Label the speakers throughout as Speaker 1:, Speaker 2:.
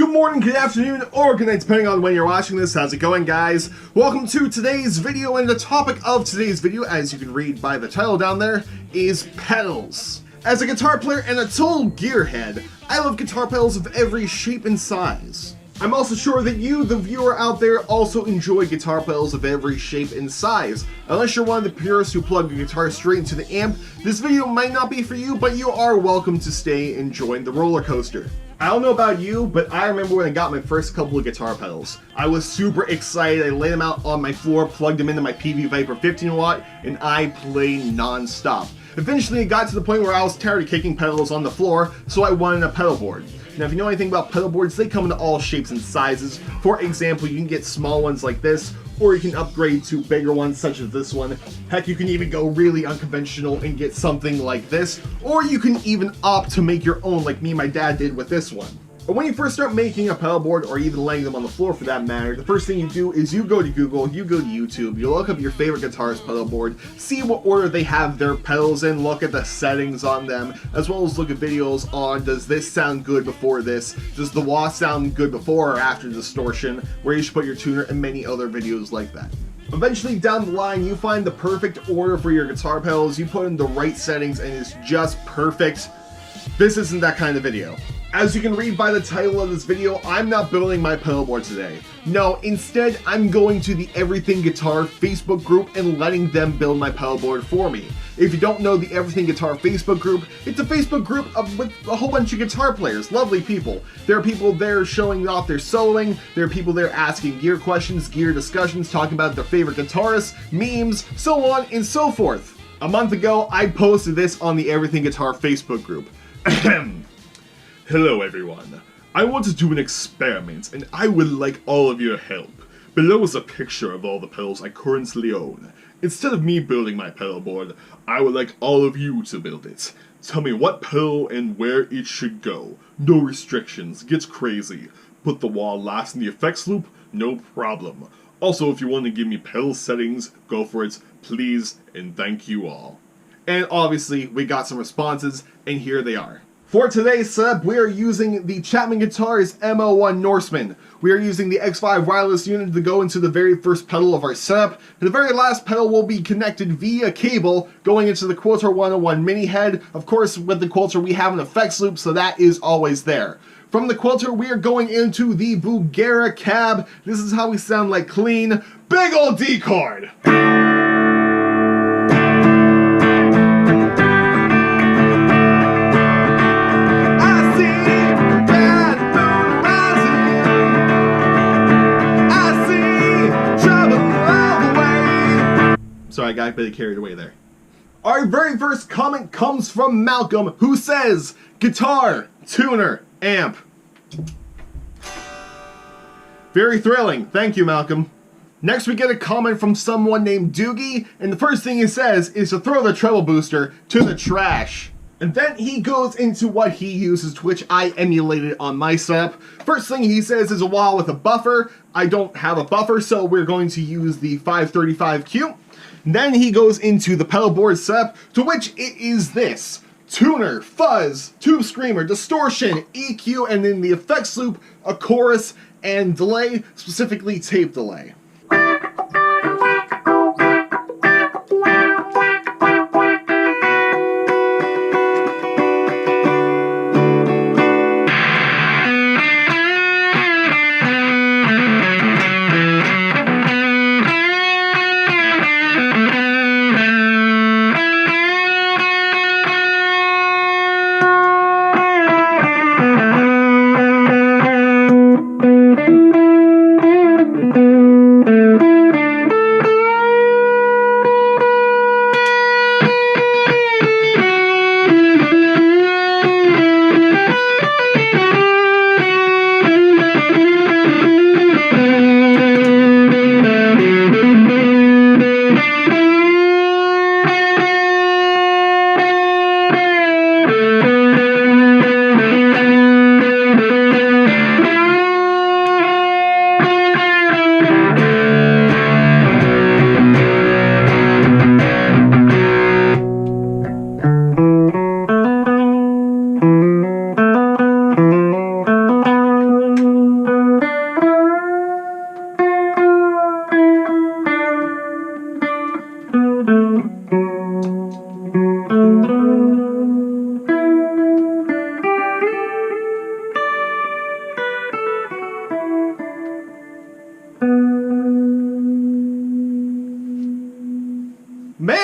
Speaker 1: Good morning, good afternoon, or good night, depending on when you're watching this. How's it going, guys? Welcome to today's video, and the topic of today's video, as you can read by the title down there, is pedals. As a guitar player and a total gearhead, I love guitar pedals of every shape and size. I'm also sure that you, the viewer out there, also enjoy guitar pedals of every shape and size. Unless you're one of the purists who plug a guitar straight into the amp, this video might not be for you, but you are welcome to stay and join the roller coaster. I don't know about you, but I remember when I got my first couple of guitar pedals. I was super excited. I laid them out on my floor, plugged them into my PV Viper 15 watt, and I played non-stop. Eventually, it got to the point where I was tired of kicking pedals on the floor, so I wanted a pedal board. Now, if you know anything about pedal boards, they come in all shapes and sizes. For example, you can get small ones like this, or you can upgrade to bigger ones such as this one. Heck, you can even go really unconventional and get something like this, or you can even opt to make your own like me and my dad did with this one. But when you first start making a pedal board, or even laying them on the floor for that matter, the first thing you do is you go to Google, you go to YouTube, you look up your favorite guitarist pedal board, see what order they have their pedals in, look at the settings on them, as well as look at videos on does this sound good before this, does the wah sound good before or after distortion, where you should put your tuner, and many other videos like that. Eventually down the line, you find the perfect order for your guitar pedals, you put in the right settings, and it's just perfect. This isn't that kind of video. As you can read by the title of this video, I'm not building my pedal board today. No, instead, I'm going to the Everything Guitar Facebook group and letting them build my pedal board for me. If you don't know the Everything Guitar Facebook group, it's a Facebook group with a whole bunch of guitar players, lovely people. There are people there showing off their soloing, there are people there asking gear questions, gear discussions, talking about their favorite guitarists, memes, so on and so forth. A month ago, I posted this on the Everything Guitar Facebook group. Hello everyone, I want to do an experiment and I would like all of your help. Below is a picture of all the pedals I currently own. Instead of me building my pedal board, I would like all of you to build it. Tell me what pedal and where it should go. No restrictions, get crazy. Put the wall last in the effects loop, no problem. Also, if you want to give me pedal settings, go for it, please, and thank you all. And obviously, we got some responses, and here they are. For today's setup, we are using the Chapman Guitars MO1 Norseman. We are using the X5 wireless unit to go into the very first pedal of our setup. And the very last pedal will be connected via cable going into the Quilter 101 mini head. Of course, with the Quilter, we have an effects loop, so that is always there. From the Quilter, we are going into the Bugera cab. This is how we sound like clean. Big ol' D chord! Sorry, I got a bit carried away there. Our very first comment comes from Malcolm, who says, guitar, tuner, amp. Very thrilling. Thank you, Malcolm. Next, we get a comment from someone named Doogie, and the first thing he says is to throw the treble booster to the trash. And then he goes into what he uses, to which I emulated on my setup. First thing he says is a wah with a buffer. I don't have a buffer, so we're going to use the 535Q. Then he goes into the pedal board setup, to which it is this: tuner, fuzz, tube screamer, distortion, EQ, and in the effects loop, a chorus and delay, specifically tape delay.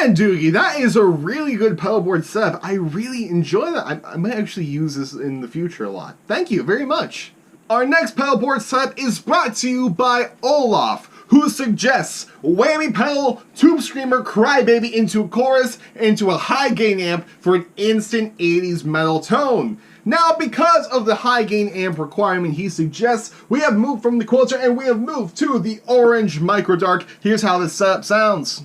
Speaker 1: Man, Doogie, that is a really good pedalboard setup. I really enjoy that. I might actually use this in the future a lot. Thank you very much. Our next pedalboard setup is brought to you by Olaf, who suggests whammy pedal, tube screamer, crybaby into a chorus, into a high gain amp for an instant 80s metal tone. Now, because of the high gain amp requirement he suggests, we have moved from the Quilter and we have moved to the orange micro dark. Here's how this setup sounds.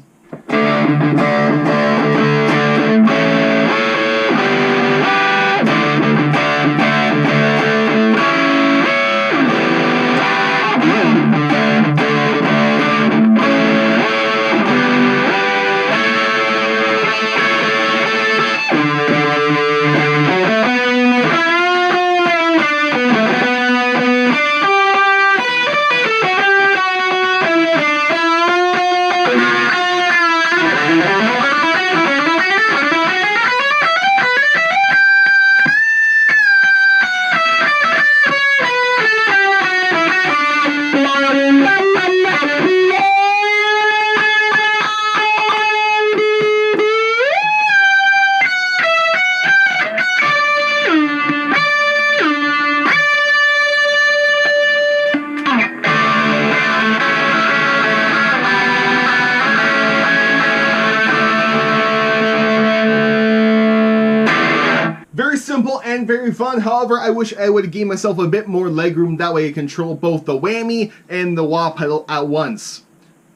Speaker 1: Very simple and very fun. However, I wish I would have given myself a bit more legroom. That way I control both the whammy and the wah pedal at once.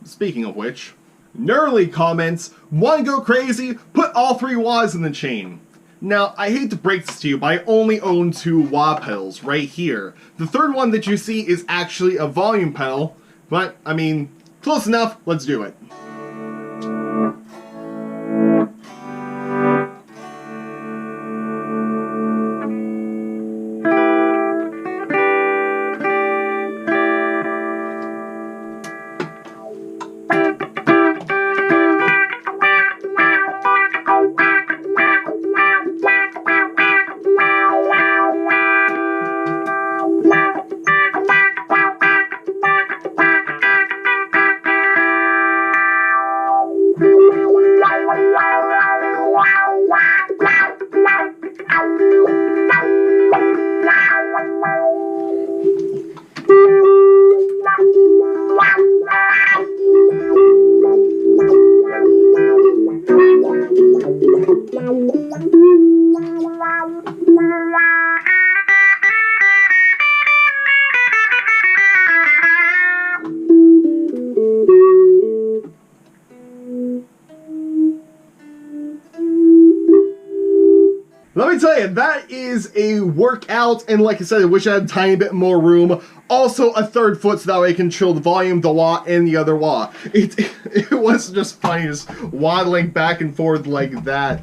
Speaker 1: Speaking of which, Gnarly comments, "Wanna go crazy? Put all 3 wahs in the chain." Now, I hate to break this to you, but I only own 2 wah pedals right here. The third one that you see is actually a volume pedal, but, I mean, close enough, let's do it. Let me tell you, that is a workout, and like I said, I wish I had a tiny bit more room. Also, a third foot so that way I can control the volume, the wah, and the other wah. It was just funny, just waddling back and forth like that.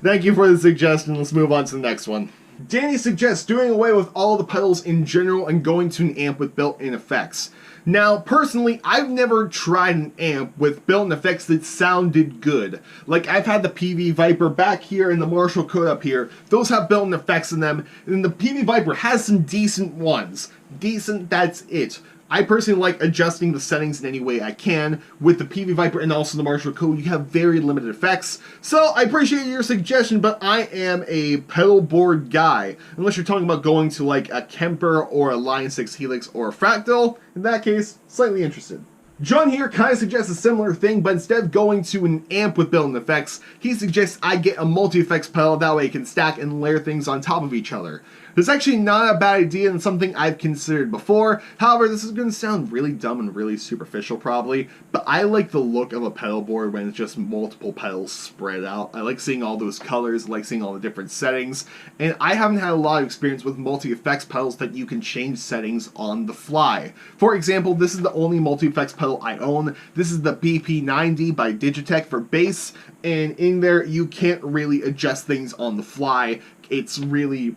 Speaker 1: Thank you for the suggestion. Let's move on to the next one. Danny suggests doing away with all the pedals in general and going to an amp with built-in effects. Now, personally, I've never tried an amp with built-in effects that sounded good. Like, I've had the PV Viper back here and the Marshall Code up here. Those have built-in effects in them, and the PV Viper has some decent ones. Decent, that's it. I personally like adjusting the settings in any way I can. With the PV Viper and also the Marshall Code, you have very limited effects. So, I appreciate your suggestion, but I am a pedal board guy. Unless you're talking about going to like a Kemper or a Line 6 Helix or a Fractal. In that case, slightly interested. John here kind of suggests a similar thing, but instead of going to an amp with built-in effects, he suggests I get a multi-effects pedal, that way I can stack and layer things on top of each other. This is actually not a bad idea and something I've considered before. However, this is going to sound really dumb and really superficial probably, but I like the look of a pedal board when it's just multiple pedals spread out. I like seeing all those colors, I like seeing all the different settings, and I haven't had a lot of experience with multi-effects pedals that you can change settings on the fly. For example, this is the only multi-effects pedal I own. This is the BP90 by Digitech for bass, and in there you can't really adjust things on the fly. It's really,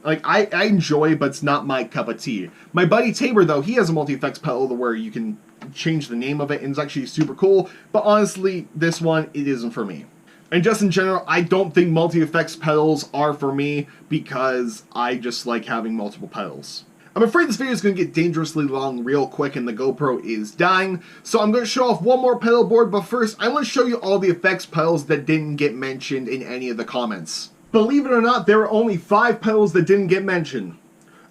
Speaker 1: like, I enjoy, but it's not my cup of tea. My buddy Tabor, though, he has a multi-effects pedal where you can change the name of it, and it's actually super cool, but honestly, this one, it isn't for me. And just in general, I don't think multi-effects pedals are for me, because I just like having multiple pedals. I'm afraid this video is going to get dangerously long real quick and the GoPro is dying, so I'm going to show off one more pedal board, but first I want to show you all the effects pedals that didn't get mentioned in any of the comments. Believe it or not, there are only 5 pedals that didn't get mentioned.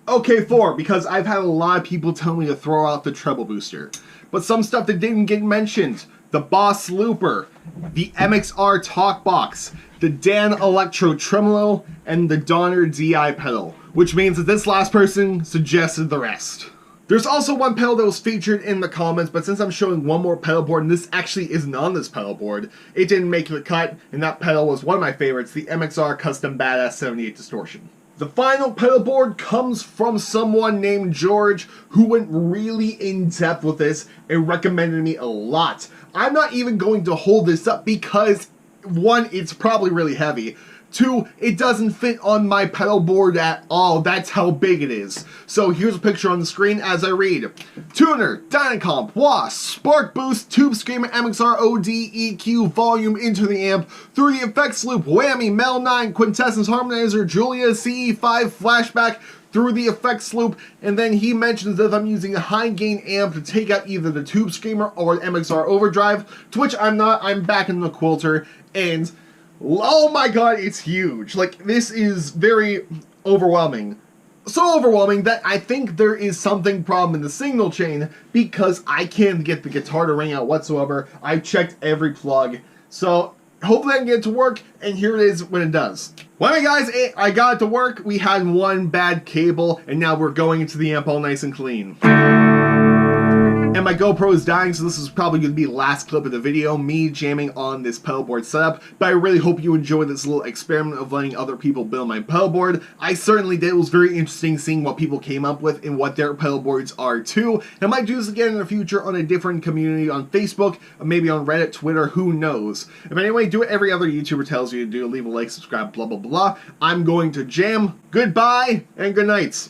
Speaker 1: Okay, 4, because I've had a lot of people tell me to throw out the treble booster. But some stuff that didn't get mentioned: the Boss Looper, the MXR Talkbox, the Dan Electro Tremolo, and the Donner DI pedal, which means that this last person suggested the rest. There's also one pedal that was featured in the comments, but since I'm showing one more pedal board, and this actually isn't on this pedal board, it didn't make the cut, and that pedal was one of my favorites, the MXR Custom Badass 78 Distortion. The final pedal board comes from someone named George, who went really in depth with this and recommended me a lot. I'm not even going to hold this up because, 1, it's probably really heavy. 2, it doesn't fit on my pedal board at all. That's how big it is. So here's a picture on the screen as I read. Tuner, Dynacomp, Wah, Spark Boost, Tube Screamer, MXR, OD, EQ, volume into the amp, through the effects loop, Whammy, Mel 9, Quintessence Harmonizer, Julia, CE5, Flashback, through the effects loop, and then he mentions that I'm using a high gain amp to take out either the Tube Screamer or the MXR Overdrive, to which I'm not. I'm back in the Quilter, and oh my god, it's huge. Like, this is very overwhelming. So overwhelming that I think there is something problem in the signal chain, because I can't get the guitar to ring out whatsoever. I've checked every plug. So hopefully I can get it to work, and here it is when it does. Well, anyway guys, I got it to work. We had one bad cable, and now we're going into the amp all nice and clean. And my GoPro is dying, so this is probably going to be the last clip of the video, me jamming on this pedal board setup. But I really hope you enjoyed this little experiment of letting other people build my pedal board. I certainly did. It was very interesting seeing what people came up with and what their pedal boards are too. And I might do this again in the future on a different community on Facebook, or maybe on Reddit, Twitter, who knows. But anyway, do what every other YouTuber tells you to do. Leave a like, subscribe, blah blah blah. I'm going to jam. Goodbye and good night.